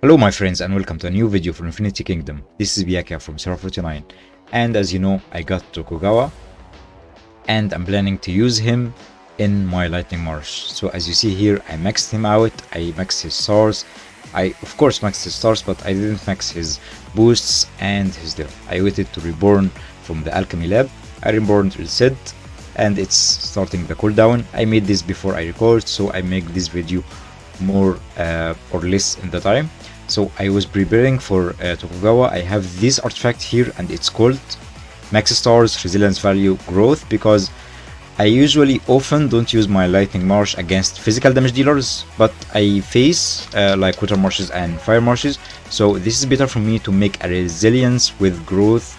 Hello my friends and welcome to a new video for Infinity Kingdom. This is Pyakia from Server 49, and as you know I got Tokugawa and I'm planning to use him in my Lightning March. So as you see here, I maxed him out, I maxed his stars, I of course maxed his stars, but I didn't max his boosts and his death. I waited to reborn from the alchemy lab. I reborned reset and it's starting the cooldown. I made this before I record, so I make this video more or less in the time. So I was preparing for Tokugawa. I have this artifact here and it's called Max Stars Resilience Value Growth, because I usually often don't use my Lightning March against physical damage dealers, but I face like Water Marshes and Fire Marshes, so this is better for me to make a resilience with growth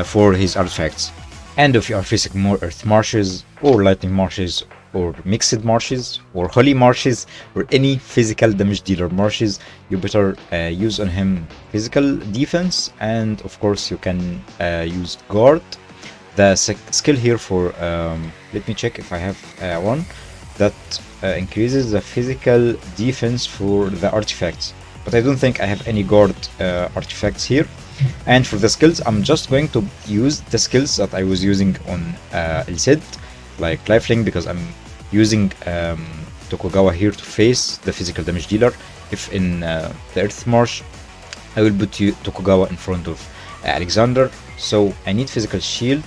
for his artifacts. And if you are facing more Earth Marshes or Lightning Marshes or mixed marshes or holy marshes or any physical damage dealer marshes, you better use on him physical defense, and of course you can use guard. The skill here for let me check if I have one that increases the physical defense for the artifacts, but I don't think I have any guard artifacts here. And for the skills, I'm just going to use the skills that I was using on Ilcid, like Lifelink, because I'm using Tokugawa here to face the physical damage dealer. If in the Earth March, I will put Tokugawa in front of Alexander, so I need physical shield.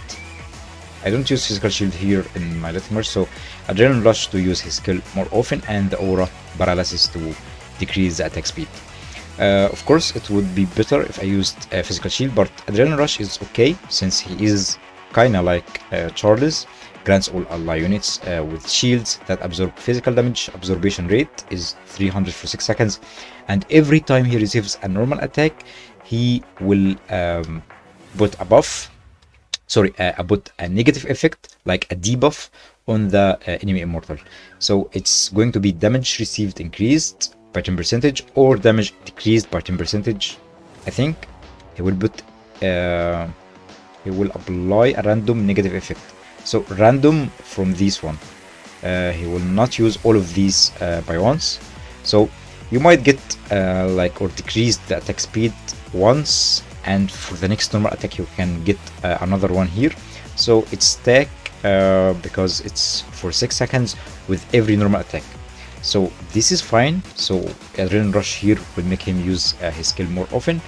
I don't use physical shield here in my Lightning March, so Adrenaline Rush to use his skill more often, and the Aura Paralysis to decrease the attack speed. Of course, it would be better if I used physical shield, but Adrenaline Rush is okay since he is kinda like Charles. Grants all ally units with shields that absorb physical damage. Absorption rate is 300 for 6 seconds, and every time he receives a normal attack, he will put a buff. Put a negative effect, like a debuff, on the enemy immortal. So it's going to be damage received increased by 10% or damage decreased by 10%. I think he will put he will apply a random negative effect. So random from this one. He will not use all of these by once. So you might get like or decrease the attack speed once, and for the next normal attack you can get another one here. So it's stack because it's for 6 seconds with every normal attack. So this is fine. So Adrenaline Rush here will make him use his skill more often.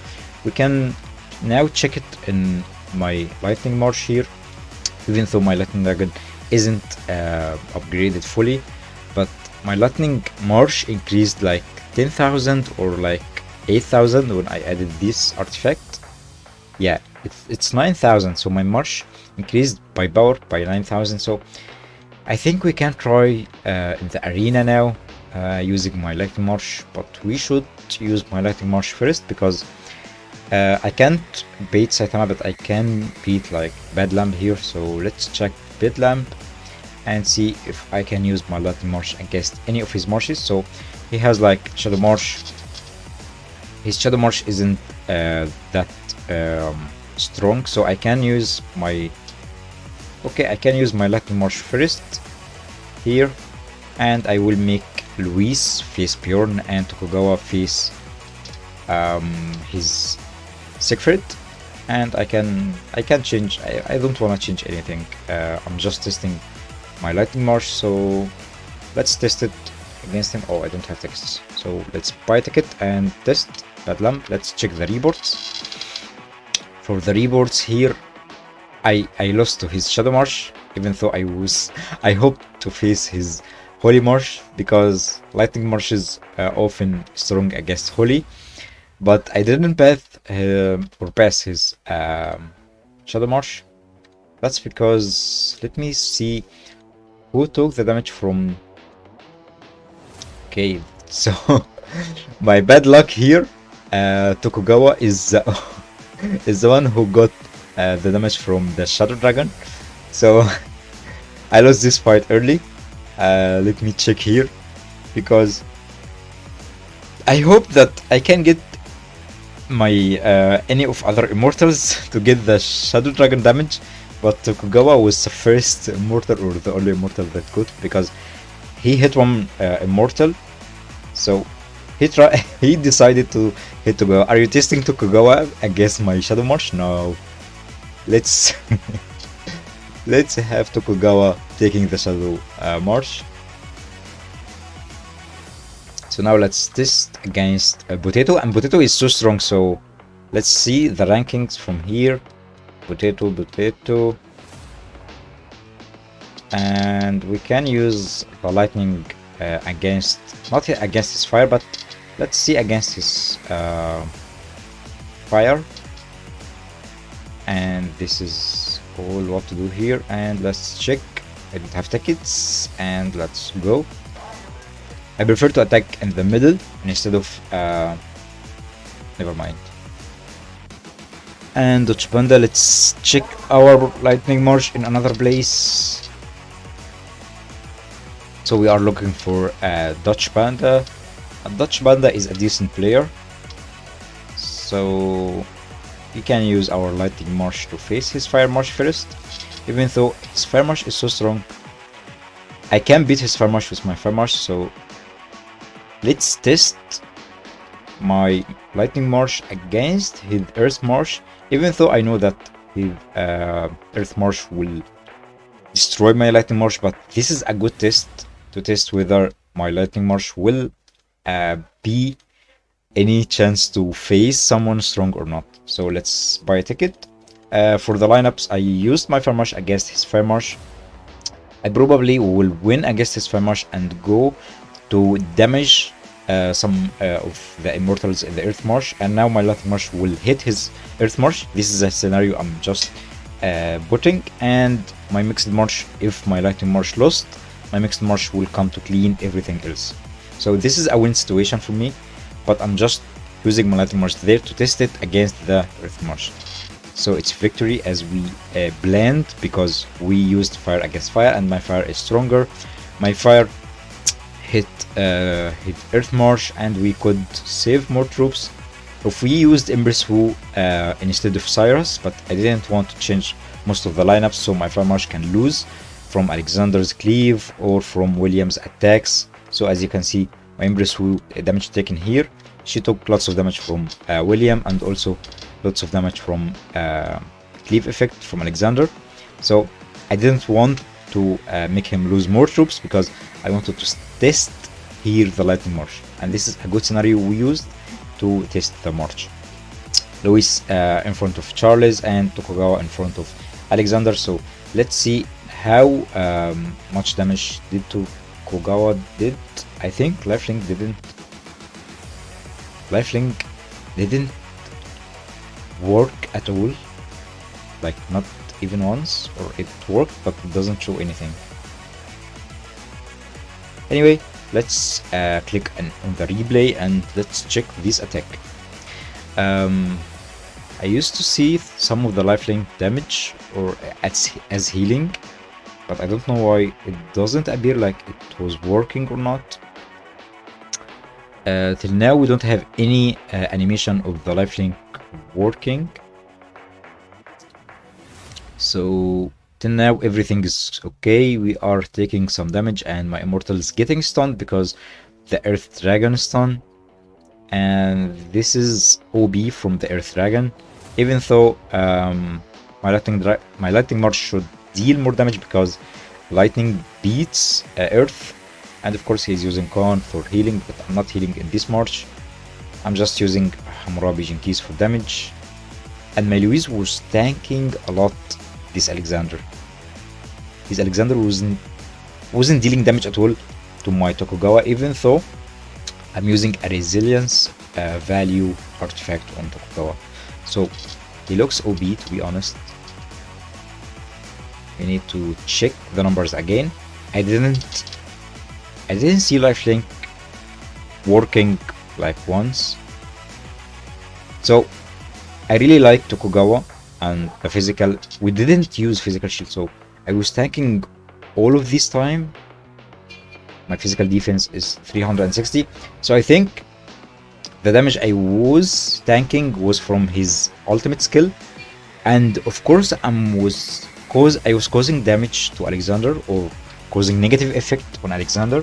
We can now check it in my Lightning March here, even though my Lightning Dragon isn't upgraded fully, but my Lightning March increased like 10,000 or like 8,000 when I added this artifact. Yeah, it's 9,000, so my March increased by power by 9,000. So I think we can try in the arena now using my Lightning March, but we should use my Lightning March first, because I can't beat Saitama, but I can beat like Bad Lamp here. So let's check Bad Lamp and see if I can use my Lightning March against any of his marshes. So he has like Shadow March. His Shadow March isn't that strong, so I can use my Lightning March first here, and I will make Luis face Bjorn and Tokugawa face his Siegfried, and I can change. I don't want to change anything. I'm just testing my Lightning March, so let's test it against him. Oh, I don't have texts, so let's buy a ticket and test Bad Lamp. Let's check the reports. For the reports here, I lost to his Shadow March, even though I hoped to face his Holy March, because Lightning March is often strong against Holy, but I didn't pass his Shadow March. That's because, let me see who took the damage from. Okay, so my bad luck here, Tokugawa is the one who got the damage from the Shadow Dragon. So I lost this fight early. Let me check here, because I hope that I can get my any of other immortals to get the Shadow Dragon damage, but Tokugawa was the first immortal, or the only immortal that could, because he hit one immortal. So he decided to hit Tokugawa. Are you testing Tokugawa against my Shadow March? No. Let's let's have Tokugawa taking the Shadow March. So now let's test against Potato, and Potato is so strong, so let's see the rankings from here. Potato, and we can use the lightning against, not against his fire, but let's see against his fire. And this is all what to do here, and let's check. I don't have tickets, and let's go. I prefer to attack in the middle instead of never mind. And Dutch Panda, let's check our lightning march in another place. So we are looking for Dutch Panda. Dutch Panda is a decent player, so we can use our lightning march to face his fire march first. Even though his fire march is so strong, I can beat his fire march with my fire march. So let's test my lightning march against his earth march, even though I know that his earth march will destroy my lightning march, but this is a good test to test whether my lightning march will be any chance to face someone strong or not. So let's buy a ticket. For the lineups, I used my fire march against his fire march. I probably will win against his fire march and go to damage some of the immortals in the earth march, and now my lightning march will hit his earth march. This is a scenario I'm just putting, and my mixed march, if my lightning march lost, my mixed march will come to clean everything else. So this is a win situation for me, but I'm just using my lightning march there to test it against the earth march. So it's victory as we blend, because we used fire against fire, and my fire is stronger. My fire hit earth march, and we could save more troops if we used Empress Wu instead of Cyrus, but I didn't want to change most of the lineups, so my fire march can lose from Alexander's cleave or from William's attacks. So as you can see, my Empress Wu damage taken here, she took lots of damage from William, and also lots of damage from cleave effect from Alexander. So I didn't want to make him lose more troops, because I wanted to test here the lightning march, and this is a good scenario we used to test the march. Louis in front of Charles, and Tokugawa in front of Alexander. So let's see how much damage did Tokugawa did. I think lifelink didn't work at all, like not even once, or it worked but it doesn't show anything. Anyway, let's click on the replay and let's check this attack. I used to see some of the lifelink damage or as healing, but I don't know why it doesn't appear like it was working or not. Till now we don't have any animation of the lifelink working. So till now everything is okay. We are taking some damage, and my immortal is getting stunned because the Earth Dragon stun, and this is OB from the Earth Dragon. Even though my lightning march should deal more damage because lightning beats Earth, and of course he's using Khan for healing, but I'm not healing in this march. I'm just using Hammurabi Jinkies for damage, and my Louise was tanking a lot. This Alexander wasn't dealing damage at all to my Tokugawa, even though I'm using a resilience value artifact on Tokugawa. So he looks OB, to be honest. We need to check the numbers again. I didn't see lifelink working like once. So I really like Tokugawa and the physical. We didn't use physical shield, so I was tanking all of this time. My physical defense is 360, so I think the damage I was tanking was from his ultimate skill, and of course I was causing damage to Alexander, or causing negative effect on Alexander.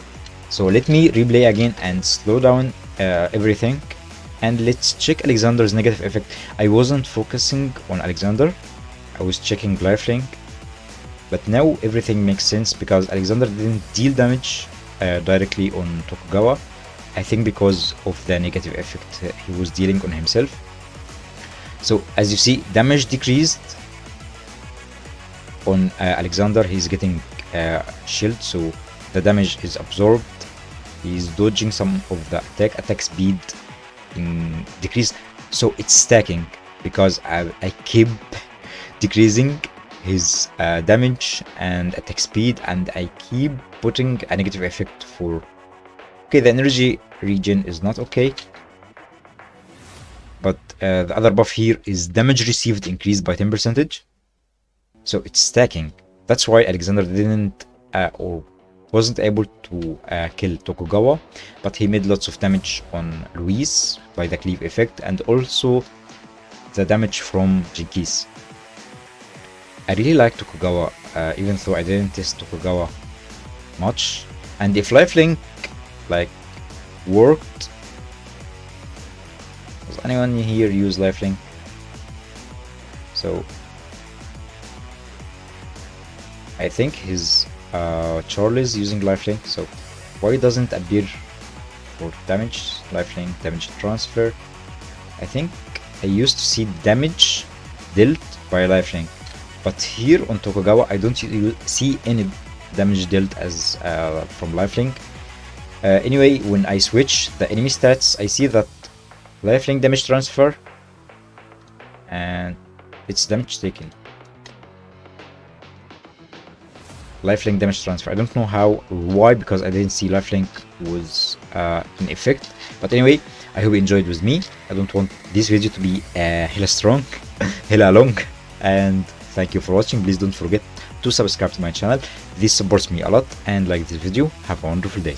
So let me replay again and slow down everything. And let's check Alexander's negative effect. I wasn't focusing on Alexander, I was checking lifelink, but now everything makes sense because Alexander didn't deal damage directly on Tokugawa. I think because of the negative effect he was dealing on himself. So as you see, damage decreased on Alexander. He's getting shield, so the damage is absorbed. He's dodging some of the attack speed decreased, so it's stacking because I keep decreasing his damage and attack speed, and I keep putting a negative effect for. Okay, the energy regen is not okay, but the other buff here is damage received increased by 10%, so it's stacking. That's why Alexander didn't or wasn't able to kill Tokugawa, but he made lots of damage on Luis by the cleave effect, and also the damage from Jinkies. I really like Tokugawa, even though I didn't test Tokugawa much. And if lifelink like worked, does anyone here use lifelink? So I think his Charlie's using lifelink, so why doesn't appear for damage, lifelink, damage transfer? I think I used to see damage dealt by lifelink, but here on Tokugawa I don't see any damage dealt as from lifelink. Anyway, when I switch the enemy stats, I see that lifelink damage transfer and it's damage taken. Lifelink damage transfer. I don't know how or why, because I didn't see lifelink was in effect. But anyway, I hope you enjoyed with me. I don't want this video to be hella strong, hella long. And thank you for watching. Please don't forget to subscribe to my channel. This supports me a lot. And like this video. Have a wonderful day.